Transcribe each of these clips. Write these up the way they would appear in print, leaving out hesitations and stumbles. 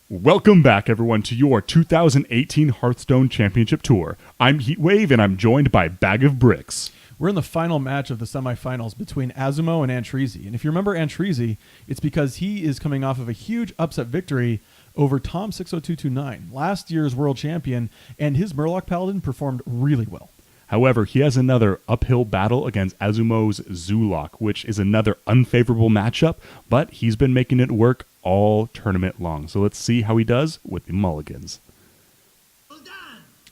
Welcome back, everyone, to your 2018 Hearthstone Championship Tour. I'm Heatwave, and I'm joined by BagofBricks. We're in the final match of the semifinals between Azumo and Antreezy. And if you remember Antreezy, it's because he is coming off of a huge upset victory over Tom 60229, last year's world champion, and his Murloc Paladin performed really well. However, he has another uphill battle against Azumo's Zulok, which is another unfavorable matchup, but he's been making it work all tournament long. So let's see how he does with the Mulligans.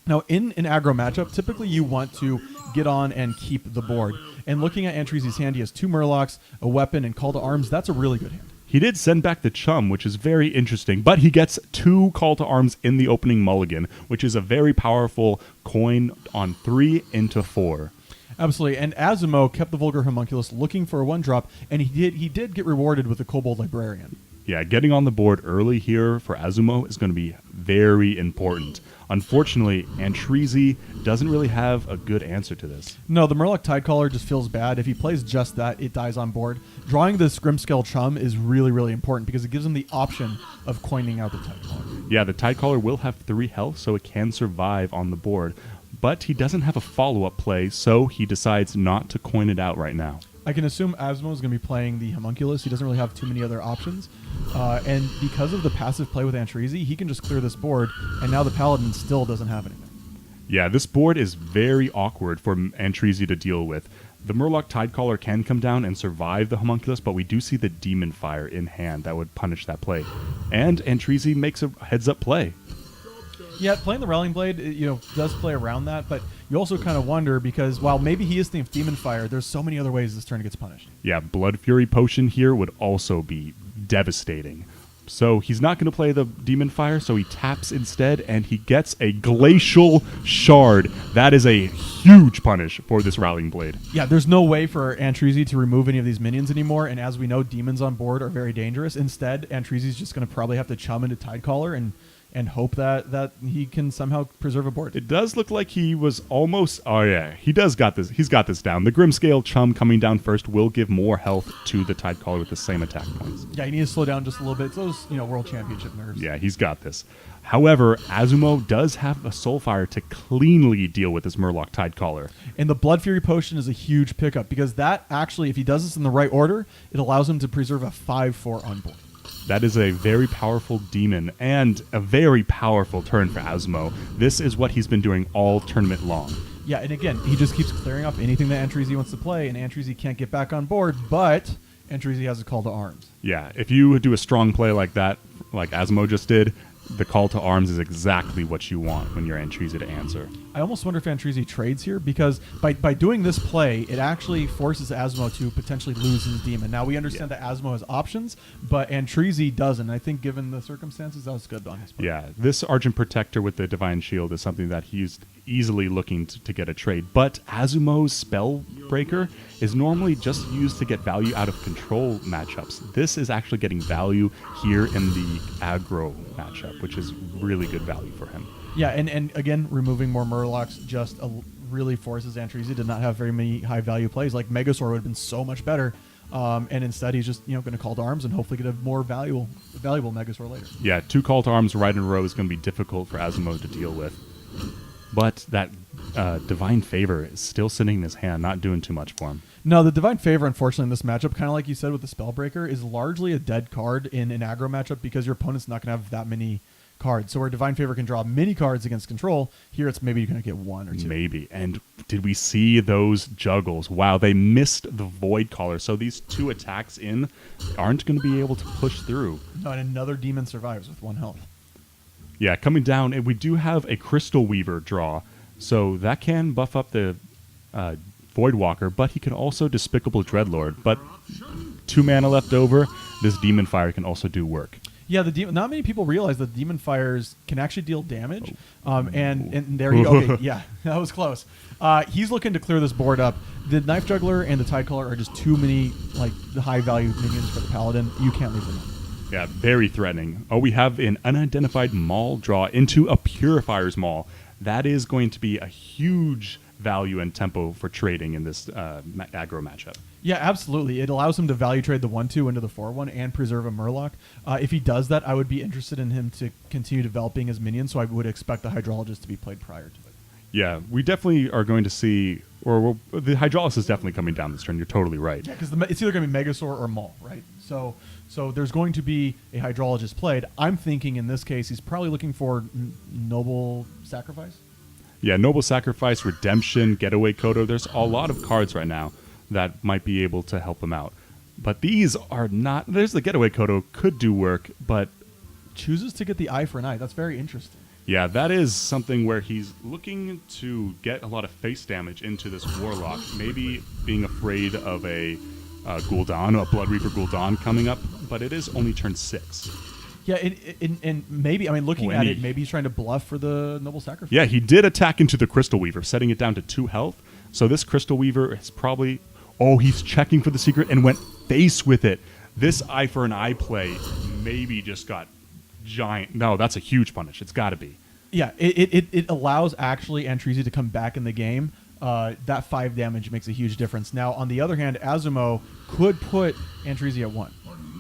Now, in an aggro matchup, typically you want to get on and keep the board. And looking at Antreezy's hand, he has 2 Murlocs, a weapon, and Call to Arms. That's a really good hand. He did send back the Chum, which is very interesting, but he gets 2 Call to Arms in the opening mulligan, which is a very powerful coin on 3 into 4. Absolutely, and Azumo kept the Vulgar Homunculus looking for a 1-drop, and he did get rewarded with the Kobold Librarian. Yeah, getting on the board early here for Azumo is going to be very important. Unfortunately, Antreezy doesn't really have a good answer to this. No, the Murloc Tidecaller just feels bad. If he plays just that, it dies on board. Drawing the Scrimskull Chum is really, really important because it gives him the option of coining out the Tidecaller. Yeah, the Tidecaller will have 3 health, so it can survive on the board. But he doesn't have a follow-up play, so he decides not to coin it out right now. I can assume Azumo is going to be playing the Homunculus. He doesn't really have too many other options. And because of the passive play with Antreezy, he can just clear this board, and now the Paladin still doesn't have anything. Yeah, this board is very awkward for Antreezy to deal with. The Murloc Tidecaller can come down and survive the Homunculus, but we do see the Demon Fire in hand that would punish that play. And Antreezy makes a heads-up play. Yeah, playing the Rallying Blade, does play around that, but you also kind of wonder because while maybe he is the Demon Fire, there's so many other ways this turn gets punished. Yeah, Blood Fury Potion here would also be devastating. So he's not going to play the Demon Fire, so he taps instead, and he gets a Glacial Shard. That is a huge punish for this Rallying Blade. Yeah, there's no way for Antreezy to remove any of these minions anymore, and as we know, demons on board are very dangerous. Instead, Antreezy's just going to probably have to chum into Tidecaller and hope that he can somehow preserve a board. It does look like he was almost... Oh, yeah. He does got this. He's got this down. The Grimscale Chum coming down first will give more health to the Tidecaller with the same attack points. Yeah, you need to slow down just a little bit. It's those, World Championship nerves. Yeah, he's got this. However, Azumo does have a Soulfire to cleanly deal with this Murloc Tidecaller. And the Blood Fury Potion is a huge pickup because that actually, if he does this in the right order, it allows him to preserve a 5-4 on board. That is a very powerful demon and a very powerful turn for Azumo. This is what he's been doing all tournament long. Yeah, and again, he just keeps clearing off anything that Antreezy wants to play, and Antreezy can't get back on board, but Antreezy has a Call to Arms. Yeah, if you do a strong play like that, like Azumo just did, the Call to Arms is exactly what you want when you're Antreezy to answer. I almost wonder if Antreezy trades here because by doing this play, it actually forces Azumo to potentially lose his demon. Now, we understand that Azumo has options, but Antreezy doesn't. I think given the circumstances, that was good on his part. Yeah, this Argent Protector with the Divine Shield is something that he's easily looking to get a trade. But Azumo's Spellbreaker is normally just used to get value out of control matchups. This is actually getting value here in the aggro matchup, which is really good value for him. Yeah, and again, removing more Murlocs just really forces Antreezy to not have very many high-value plays. Like Megasaur would have been so much better, and instead he's just going to Call to Arms and hopefully get a more valuable Megasaur later. Yeah, 2 Call to Arms right in a row is going to be difficult for Azumo to deal with. But that Divine Favor is still sitting in his hand, not doing too much for him. No, the Divine Favor, unfortunately, in this matchup, kind of like you said with the Spellbreaker, is largely a dead card in an aggro matchup because your opponent's not going to have that many cards. So where Divine Favor can draw many cards against control, here it's maybe you're going to get 1 or 2. Maybe. And did we see those juggles? Wow, they missed the Void Caller. So these 2 attacks in aren't going to be able to push through. No, and another demon survives with 1 health. Yeah, coming down, and we do have a Crystal Weaver draw. So that can buff up the Voidwalker, but he can also Despicable Dreadlord. But 2 mana left over, this Demon Fire can also do work. Yeah, not many people realize that Demon Fires can actually deal damage. And there you go. Okay, yeah, that was close. He's looking to clear this board up. The Knife Juggler and the Tidecaller are just too many the high-value minions for the Paladin. You can't leave them alone. Yeah, very threatening. Oh, we have an unidentified Maul draw into a Purifier's Maul. That is going to be a huge value and tempo for trading in this aggro matchup. Yeah, absolutely. It allows him to value trade the 1/2 into the 4/1 and preserve a Murloc. If he does that, I would be interested in him to continue developing his minions, so I would expect the Hydrologist to be played prior to it. Yeah, we definitely are going to see, the Hydraulis is definitely coming down this turn. You're totally right. Yeah, because it's either going to be Megasaur or Maul, right? So there's going to be a Hydrologist played. I'm thinking in this case he's probably looking for Noble Sacrifice. Yeah, Noble Sacrifice, Redemption, Getaway Kodo. There's a lot of cards right now that might be able to help him out. But these are not... There's the Getaway Kodo could do work, but... Chooses to get the Eye for an Eye. That's very interesting. Yeah, that is something where he's looking to get a lot of face damage into this Warlock. Maybe being afraid of a Gul'dan, a Blood Reaper Gul'dan coming up, but it is only turn 6. Yeah, and maybe, I mean, looking at it, maybe he's trying to bluff for the Noble Sacrifice. Yeah, he did attack into the Crystal Weaver, setting it down to 2 health. So this Crystal Weaver is probably... Oh, he's checking for the secret and went face with it. This Eye for an Eye play maybe just got giant... No, that's a huge punish. It's got to be. Yeah, it allows actually Antreezy to come back in the game. That 5 damage makes a huge difference. Now, on the other hand, Azumo could put Antreezy at 1.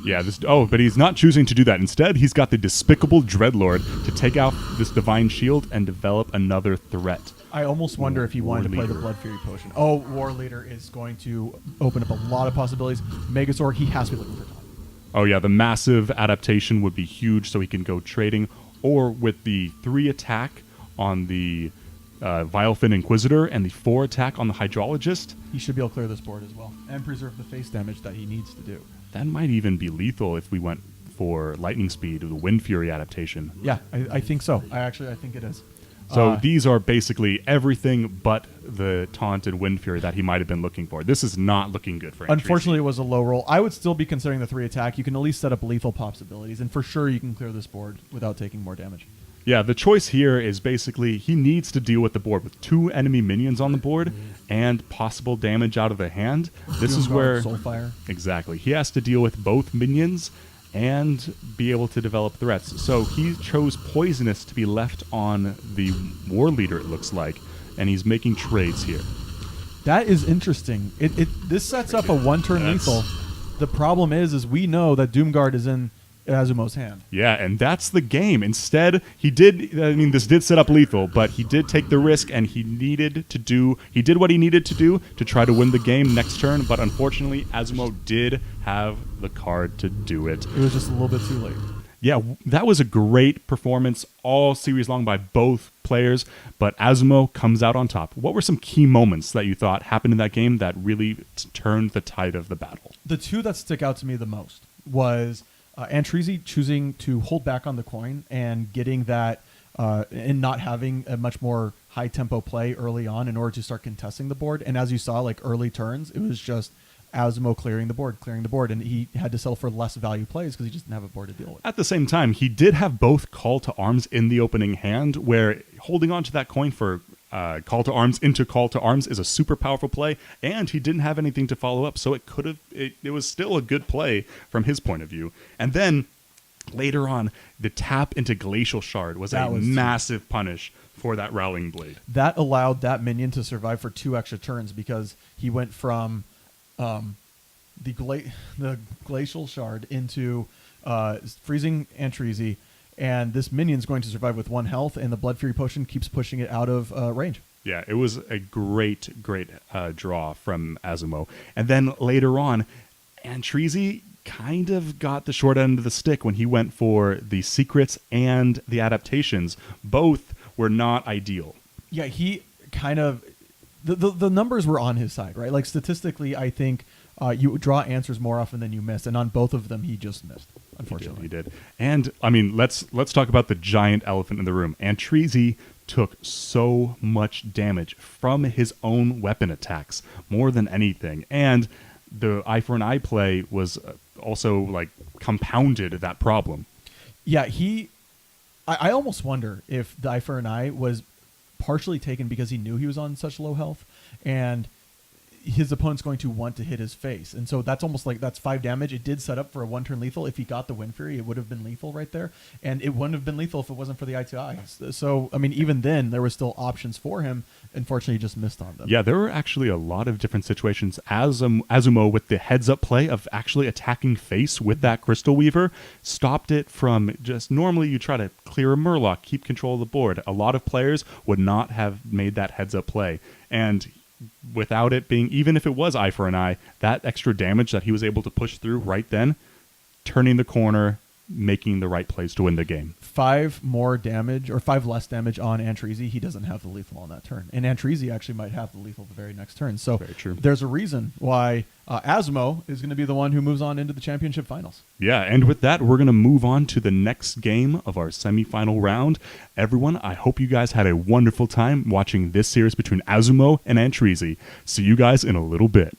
Yeah, but he's not choosing to do that. Instead, he's got the Despicable Dreadlord to take out this Divine Shield and develop another threat. I almost wonder if he wanted to play the Blood Fury Potion. Oh, War Leader is going to open up a lot of possibilities. Megasaur, he has to be looking for time. Oh yeah, the massive adaptation would be huge, so he can go trading. Or with the 3 attack on the Vilefin Inquisitor and the 4 attack on the Hydrologist. He should be able to clear this board as well and preserve the face damage that he needs to do. That might even be lethal if we went for Lightning Speed or the Wind Fury adaptation. Yeah, I think so. I think it is. So these are basically everything but the taunt and Wind Fury that he might have been looking for. This is not looking good for Antreezy. Unfortunately, it was a low roll. I would still be considering the 3 attack. You can at least set up lethal possibilities, and for sure you can clear this board without taking more damage. Yeah, the choice here is basically he needs to deal with the board with 2 enemy minions on the board and possible damage out of the hand. This is where... Soulfire. Exactly. He has to deal with both minions and be able to develop threats. So he chose Poisonous to be left on the War Leader, it looks like, and he's making trades here. That is interesting. This sets up a 1-turn lethal. The problem is we know that Doomguard is in Azumo's hand. Yeah, and that's the game. Instead, this did set up lethal, but he did take the risk, and he did what he needed to do to try to win the game next turn, but unfortunately, Azumo did have the card to do it. It was just a little bit too late. Yeah, that was a great performance all series long by both players, but Azumo comes out on top. What were some key moments that you thought happened in that game that really turned the tide of the battle? The 2 that stick out to me the most was Antreezy choosing to hold back on the coin and getting that and not having a much more high tempo play early on in order to start contesting the board. And as you saw, like early turns, it was just Azumo clearing the board, and he had to settle for less value plays because he just didn't have a board to deal with. At the same time, he did have both Call to Arms in the opening hand, where holding on to that coin for Call to Arms into Call to Arms is a super powerful play, and he didn't have anything to follow up, so it was still a good play from his point of view. And then later on, the tap into Glacial Shard was a massive punish for that Rowling Blade. That allowed that minion to survive for 2 extra turns because he went from the Glacial Shard into freezing Antreezy, and this minion's going to survive with 1 health, and the Blood Fury Potion keeps pushing it out of range. Yeah, it was a great draw from Azumo. And then later on, Antreezy kind of got the short end of the stick when he went for the secrets and the adaptations. Both were not ideal. Yeah, he kind of... The numbers were on his side, right? Like statistically, I think you draw answers more often than you miss, and on both of them, he just missed. Unfortunately, he did. And I mean, let's talk about the giant elephant in the room. Antreezy took so much damage from his own weapon attacks, more than anything, and the Eye for an Eye play was also like compounded that problem. Yeah, I almost wonder if the Eye for an Eye was partially taken because he knew he was on such low health, and his opponent's going to want to hit his face. And so that's almost like that's 5 damage. It did set up for a 1-turn lethal. If he got the Wind Fury, it would have been lethal right there. And it wouldn't have been lethal if it wasn't for the eye-to-eye. So, I mean, even then, there was still options for him. Unfortunately, he just missed on them. Yeah, there were actually a lot of different situations. Azumo, with the heads-up play of actually attacking face with that Crystal Weaver, stopped it from just normally you try to clear a Murloc, keep control of the board. A lot of players would not have made that heads-up play. And without it being, even if it was eye for an eye, that extra damage that he was able to push through right then, turning the corner, making the right plays to win the game. 5 more damage or 5 less damage on Antreezy. He doesn't have the lethal on that turn, and Antreezy actually might have the lethal the very next turn. So very true. There's a reason why Azumo is going to be the one who moves on into the championship finals. Yeah, and with that, we're going to move on to the next game of our semifinal round. Everyone, I hope you guys had a wonderful time watching this series between Azumo and Antreezy. See you guys in a little bit.